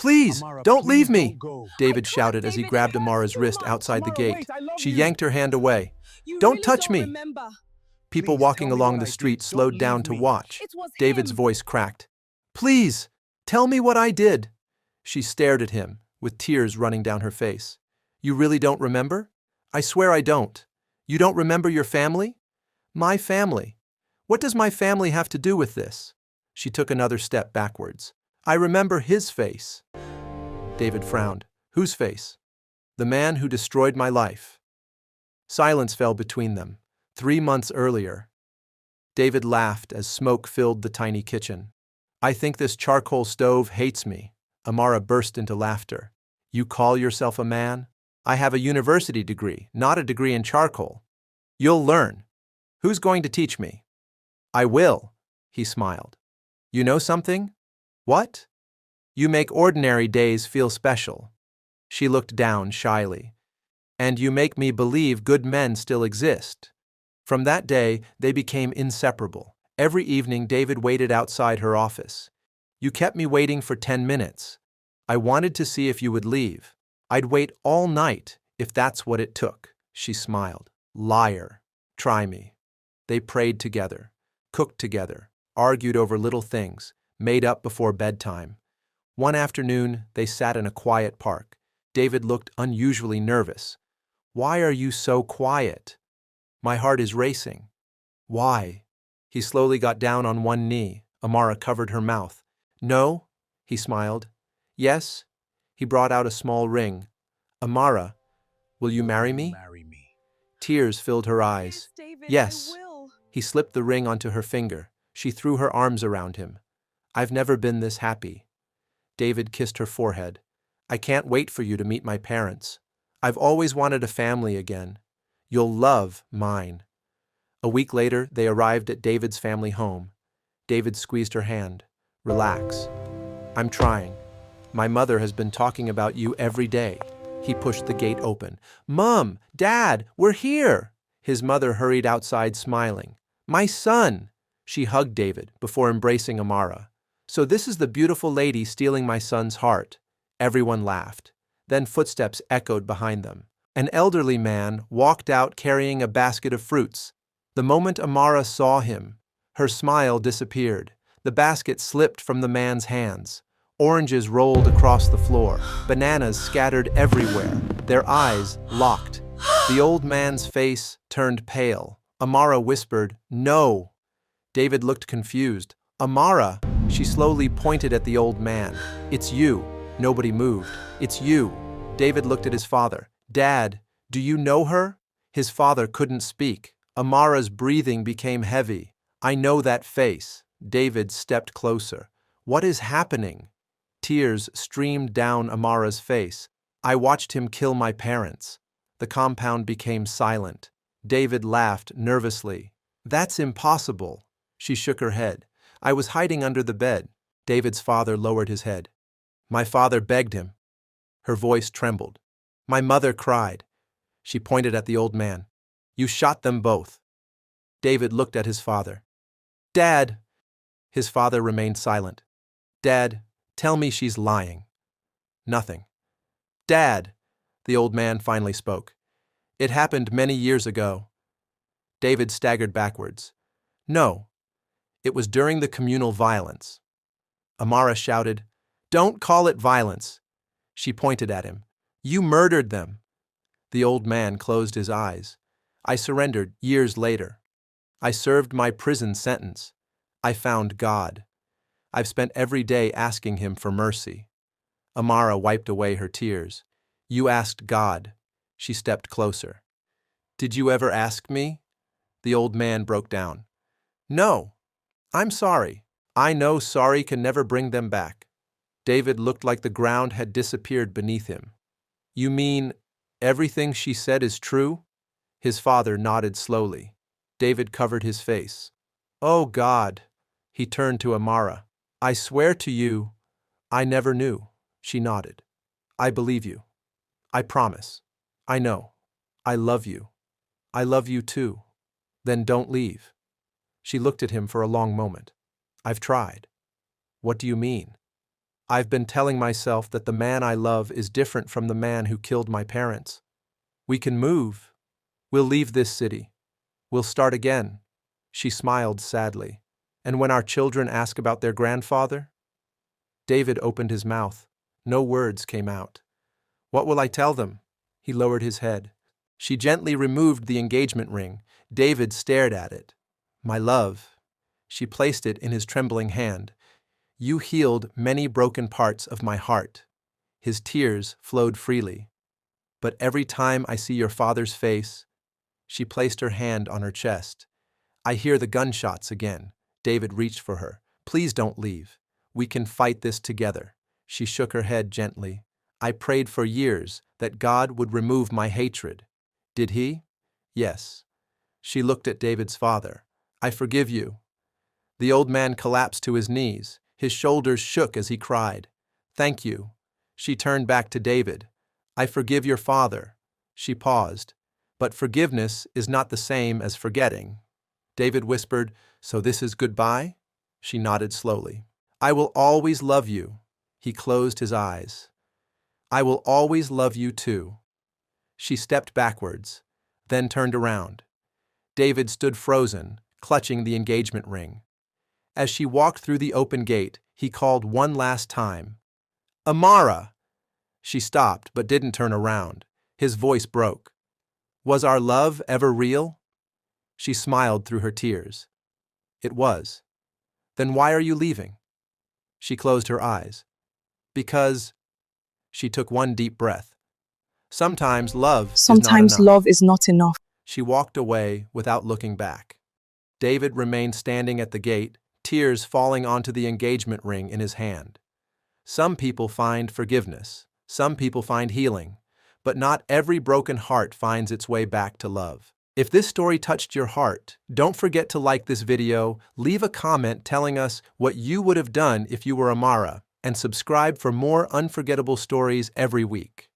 Please, Amara, don't please leave don't me! go. David shouted as he David, it grabbed hurts Amara's too wrist much. outside the Amara, gate. wait, I love She you. yanked her hand away. You Don't really touch don't me! remember. People Please, walking tell me along what the I street did. slowed Don't down leave to me. watch. It was David's him. voice cracked. Please, tell me what I did. She stared at him, with tears running down her face. You really don't remember? I swear I don't. You don't remember your family? My family. What does my family have to do with this? She took another step backwards. I remember his face. David frowned. Whose face? The man who destroyed my life. Silence fell between them. 3 months earlier. David laughed as smoke filled the tiny kitchen. I think this charcoal stove hates me. Amara burst into laughter. You call yourself a man? I have a university degree, not a degree in charcoal. You'll learn. Who's going to teach me? I will, he smiled. You know something? What? You make ordinary days feel special. She looked down shyly. And you make me believe good men still exist. From that day, they became inseparable. Every evening, David waited outside her office. You kept me waiting for 10 minutes. I wanted to see if you would leave. I'd wait all night if that's what it took. She smiled. Liar. Try me. They prayed together, cooked together, argued over little things, made up before bedtime. One afternoon, they sat in a quiet park. David looked unusually nervous. Why are you so quiet? My heart is racing. Why? He slowly got down on one knee. Amara covered her mouth. No, he smiled. Yes? He brought out a small ring. Amara, will you marry me? Tears filled her eyes. Yes, David, Yes. I will. He slipped the ring onto her finger. She threw her arms around him. I've never been this happy. David kissed her forehead. I can't wait for you to meet my parents. I've always wanted a family again. You'll love mine. A week later, they arrived at David's family home. David squeezed her hand. Relax. I'm trying. My mother has been talking about you every day. He pushed the gate open. Mom, Dad, we're here. His mother hurried outside smiling. My son! She hugged David before embracing Amara. So this is the beautiful lady stealing my son's heart. Everyone laughed. Then footsteps echoed behind them. An elderly man walked out carrying a basket of fruits. The moment Amara saw him, her smile disappeared. The basket slipped from the man's hands. Oranges rolled across the floor. Bananas scattered everywhere. Their eyes locked. The old man's face turned pale. Amara whispered, No. David looked confused. Amara! She slowly pointed at the old man. It's you. Nobody moved. It's you. David looked at his father. Dad, do you know her? His father couldn't speak. Amara's breathing became heavy. I know that face. David stepped closer. What is happening? Tears streamed down Amara's face. I watched him kill my parents. The compound became silent. David laughed nervously. That's impossible. She shook her head. I was hiding under the bed. David's father lowered his head. My father begged him. Her voice trembled. My mother cried. She pointed at the old man. You shot them both. David looked at his father. Dad! His father remained silent. Dad, tell me she's lying. Nothing. Dad! The old man finally spoke. It happened many years ago. David staggered backwards. No. It was during the communal violence. Amara shouted, Don't call it violence. She pointed at him. You murdered them. The old man closed his eyes. I surrendered years later. I served my prison sentence. I found God. I've spent every day asking him for mercy. Amara wiped away her tears. You asked God. She stepped closer. Did you ever ask me? The old man broke down. No. I'm sorry. I know sorry can never bring them back. David looked like the ground had disappeared beneath him. You mean everything she said is true? His father nodded slowly. David covered his face. Oh God! He turned to Amara. I swear to you, I never knew. She nodded. I believe you. I promise. I know. I love you. I love you too. Then don't leave. She looked at him for a long moment. I've tried. What do you mean? I've been telling myself that the man I love is different from the man who killed my parents. We can move. We'll leave this city. We'll start again. She smiled sadly. And when our children ask about their grandfather? David opened his mouth. No words came out. What will I tell them? He lowered his head. She gently removed the engagement ring. David stared at it. My love. She placed it in his trembling hand. You healed many broken parts of my heart. His tears flowed freely. But every time I see your father's face, she placed her hand on her chest. I hear the gunshots again. David reached for her. Please don't leave. We can fight this together. She shook her head gently. I prayed for years that God would remove my hatred. Did he? Yes. She looked at David's father. I forgive you. The old man collapsed to his knees. His shoulders shook as he cried. Thank you. She turned back to David. I forgive your father. She paused. But forgiveness is not the same as forgetting. David whispered, So this is goodbye? She nodded slowly. I will always love you. He closed his eyes. I will always love you too. She stepped backwards, then turned around. David stood frozen, clutching the engagement ring. As she walked through the open gate, he called one last time. Amara! She stopped but didn't turn around. His voice broke. Was our love ever real? She smiled through her tears. It was. Then why are you leaving? She closed her eyes. Because... She took one deep breath. Sometimes love is not enough. Love is not enough. She walked away without looking back. David remained standing at the gate, tears falling onto the engagement ring in his hand. Some people find forgiveness. Some people find healing. But not every broken heart finds its way back to love. If this story touched your heart, don't forget to like this video, leave a comment telling us what you would have done if you were Amara, and subscribe for more unforgettable stories every week.